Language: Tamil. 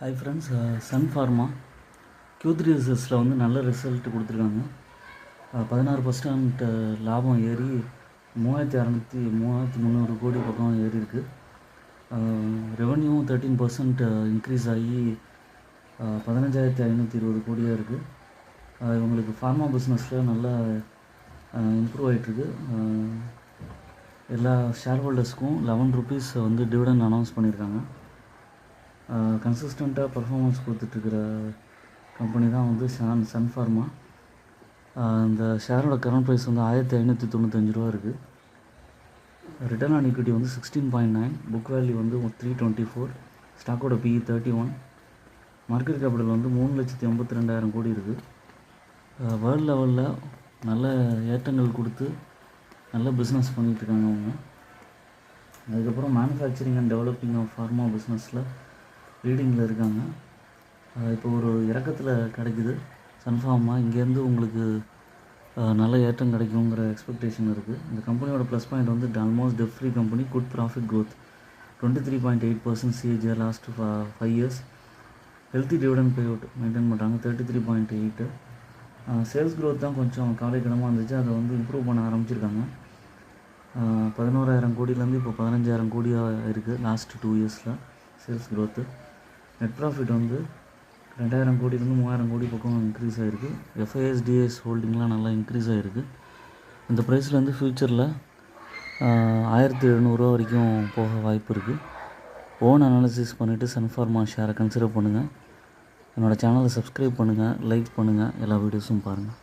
Hi friends, Sun Pharma Q3 ரிசல்ட்ஸில் வந்து நல்ல ரிசல்ட் கொடுத்துருக்காங்க. 16% லாபம் ஏறி 3600 கோடி பக்கம் ஏறி இருக்குது. ரெவன்யூ 13% இன்க்ரீஸ் ஆகி 15,520 கோடியாக இருக்குது. இவங்களுக்கு ஃபார்மா பிஸ்னஸில் நல்லா இம்ப்ரூவ் ஆகிட்டுருக்கு. எல்லா ஷேர் ஹோல்டர்ஸ்க்கும் 11 rupees வந்து டிவிடெண்ட் அனௌன்ஸ் பண்ணியிருக்காங்க. கன்சிஸ்டண்ட்டாக பர்ஃபார்மன்ஸ் கொடுத்துட்ருக்கிற கம்பெனி தான் வந்து சன் ஃபார்மா. இந்த ஷேரோட கரண்ட் ப்ரைஸ் வந்து 1595 ரூபா இருக்குது. ரிட்டர்ன் ஆன் ஈக்விட்டி வந்து 16.9, புக் வேல்யூ வந்து 324, ஸ்டாக்கோட PE 31, மார்க்கெட் கேபிட்டல் வந்து 3,82,000 கோடி இருக்குது. வேர்ல்டு லெவலில் நல்ல ஏற்றங்கள் கொடுத்து நல்ல பிஸ்னஸ் பண்ணிகிட்ருக்காங்க அவங்க. அதுக்கப்புறம் manufacturing and developing of pharma பிஸ்னஸில் லீடிங்கில் இருக்காங்க. இப்போ ஒரு இறக்கத்தில் கிடைக்குது சன்ஃபார்மா. இங்கேருந்து உங்களுக்கு நல்ல ஏற்றம் கிடைக்குங்கிற எக்ஸ்பெக்டேஷன் இருக்குது. இந்த கம்பெனியோட ப்ளஸ் பாயிண்ட் வந்து almost dead free company, good profit growth, 23.8% CAGR last 5 years. Healthy dividend pay out maintain பண்ணுறாங்க 33.8. சேல்ஸ் க்ரோத் தான் கொஞ்சம் கவலைக்கிடமாக இருந்துச்சு, அதை வந்து இம்ப்ரூவ் பண்ண ஆரம்பிச்சிருக்காங்க. 11,000 கோடியிலேருந்து இப்போ 15,000 கோடியாக இருக்குது லாஸ்ட் 2 yearsல சேல்ஸ் க்ரோத்து. நெட் ப்ராஃபிட் வந்து 2,000 கோடியிலேருந்து 3,000 கோடி பக்கம் இன்க்ரீஸ் ஆகிருக்கு. FISDS ஹோல்டிங்லாம் நல்லா இன்க்ரீஸ் ஆகிருக்கு. இந்த ப்ரைஸ்லேருந்து ஃப்யூச்சரில் 1,700 ரூபா வரைக்கும் போக வாய்ப்பு இருக்குது. ஓன் அனாலிசிஸ் பண்ணிவிட்டு சன்ஃபார்மா ஷேரை கன்சிடர் பண்ணுங்கள். என்னோடய சேனலை சப்ஸ்கிரைப் பண்ணுங்கள், லைக் பண்ணுங்கள், எல்லா வீடியோஸும் பாருங்கள்.